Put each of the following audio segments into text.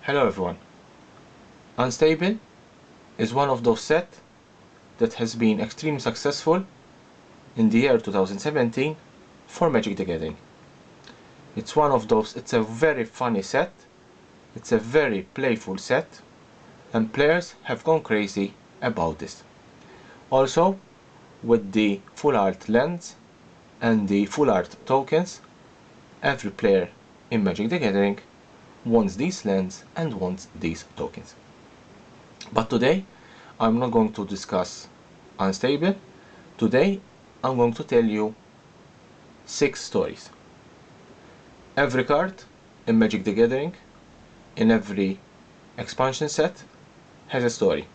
Hello everyone. Unstable is one of those sets that has been extremely successful in the year 2017 for Magic the Gathering. It's a very funny set, it's a very playful set, and players have gone crazy about this. Also, with the full art lens and the full art tokens, every player in Magic the Gathering wants these lands and wants these tokens. But today I'm not going to discuss Unstable. Today I'm going to tell you 6 stories. Every card in Magic the Gathering, in every expansion set, has a story.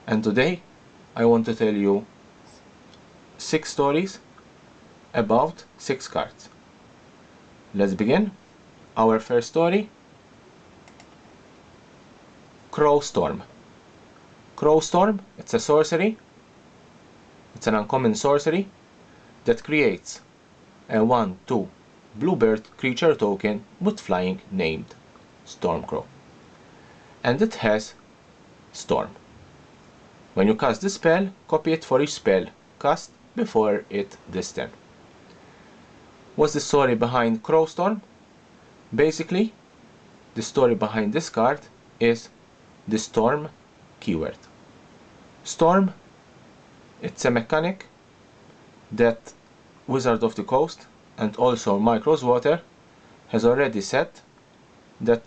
And today I want to tell you 6 stories about 6 cards. Let's begin. Our first story, Crowstorm. Crowstorm, it's a sorcery, it's an uncommon sorcery that creates a 1/2 bluebird creature token with flying named Stormcrow. And it has Storm. When you cast the spell, copy it for each spell cast before it this turn. What's the story behind Crowstorm? Basically, the story behind this card is the Storm keyword. Storm, it's a mechanic that Wizard of the Coast and also Micro's Water has already said that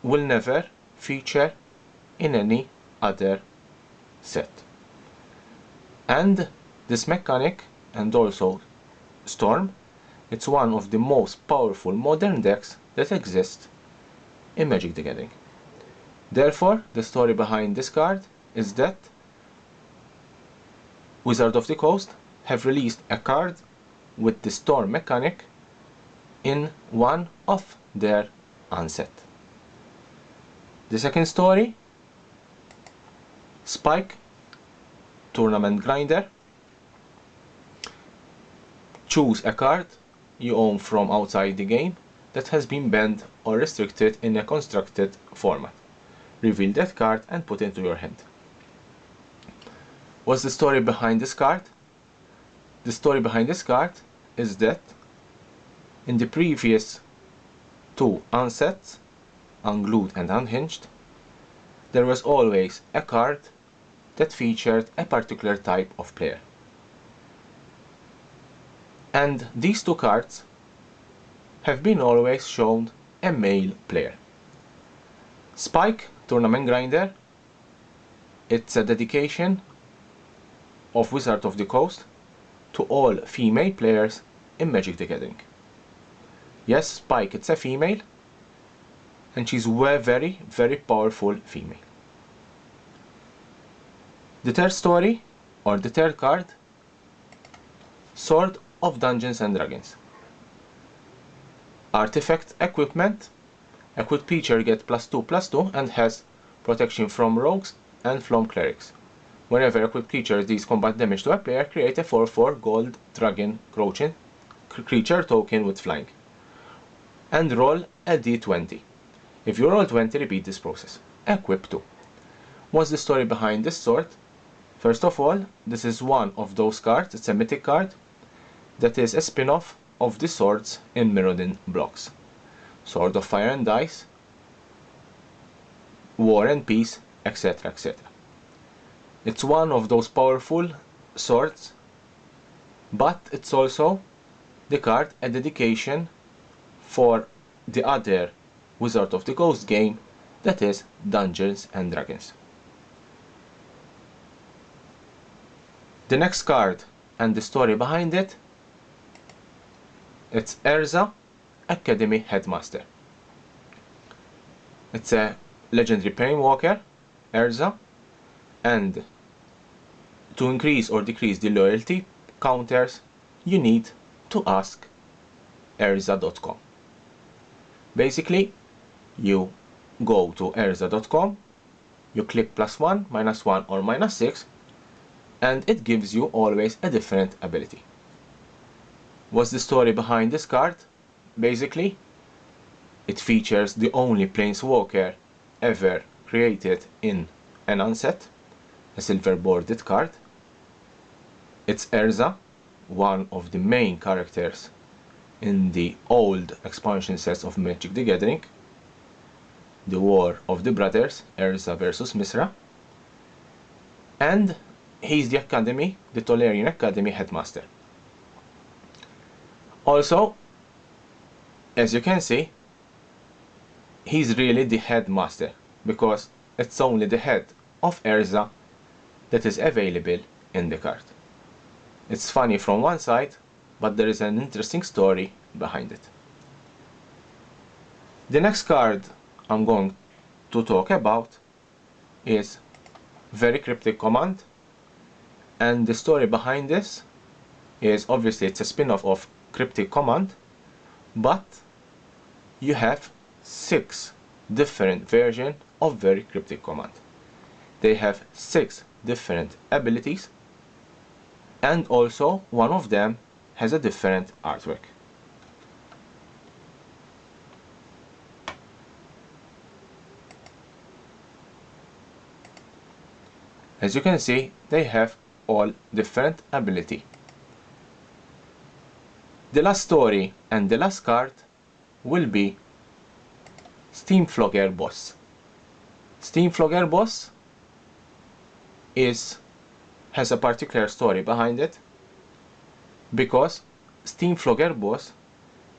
will never feature in any other set. And this mechanic and also Storm, it's one of the most powerful modern decks that exist in Magic the Gathering. Therefore, the story behind this card is that Wizard of the Coast have released a card with the Storm mechanic in one of their unset. The second story, Spike, Tournament Grinder. Choose a card you own from outside the game that has been banned or restricted in a constructed format. Reveal that card and put it into your hand. What's the story behind this card? The story behind this card is that in the previous 2 unsets, Unglued and Unhinged, there was always a card that featured a particular type of player. And these 2 cards have been always shown a male player. Spike, Tournament Grinder, it's a dedication of Wizard of the Coast to all female players in Magic the Gathering. Yes, Spike, it's a female, and she's a very, very powerful female. The third story, or the third card, Sword of Dungeons and Dragons. Artifact equipment. Equipped creature gets +2/+2 and has protection from rogues and from clerics. Whenever equipped creature deals combat damage to a player, create a 4/4 gold dragon crouching creature token with flying. And roll a d20. If you roll 20, repeat this process. Equip 2. What's the story behind this sword? First of all, this is one of those cards, it's a mythic card, that is a spin-off of the swords in Mirrodin blocks. Sword of Fire and Dice, War and Peace, etc. etc. It's one of those powerful swords, but it's also the card a dedication for the other Wizard of the Coast game, that is Dungeons and Dragons. The next card and the story behind it, it's Urza, Academy Headmaster. It's a legendary Planewalker, Urza, and to increase or decrease the loyalty counters, you need to ask Urza.com. Basically, you go to Urza.com, you click +1, -1 or -6, and it gives you always a different ability. What's the story behind this card? Basically, it features the only Planeswalker ever created in an unset, a silver boarded card. It's Erza, one of the main characters in the old expansion sets of Magic the Gathering, the War of the Brothers, Erza versus Misra, and he's the Academy, the Tolarian Academy Headmaster. Also, as you can see, he's really the Headmaster, because it's only the head of Erza that is available in the card. It's funny from one side, but there is an interesting story behind it. The next card I'm going to talk about is Very Cryptic Command, and the story behind this is obviously it's a spin-off of Cryptic Command, but you have 6 different versions of Very Cryptic Command. They have 6 different abilities, and also one of them has a different artwork. As you can see, they have all different ability. The last story and the last card will be Steamflow Girlboss. Steamflow Girlboss has a particular story behind it, because Steamflow Girlboss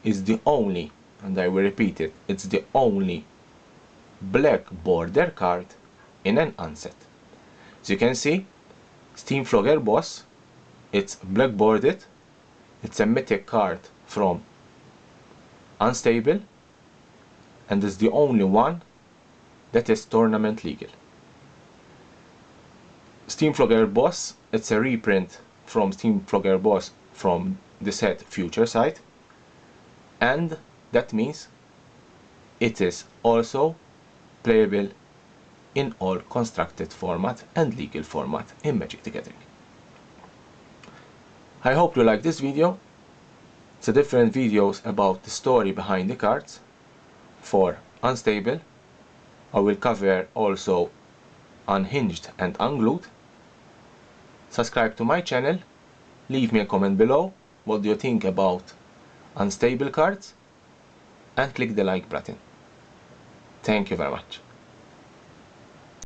is the only, and I will repeat it, it's the only black border card in an unset. As you can see, Steamflow Girlboss, it's black bordered, it's a mythic card from Unstable, and is the only one that is tournament legal. Steamflow Girlboss, it's a reprint from Steamflow Girlboss from the set Future Sight, and that means it is also playable in all constructed format and legal format in Magic the Gathering. I hope you like this video. It's a different videos about the story behind the cards for Unstable. I will cover also Unhinged and Unglued. Subscribe to my channel, leave me a comment below what do you think about Unstable cards, and click the like button. Thank you very much.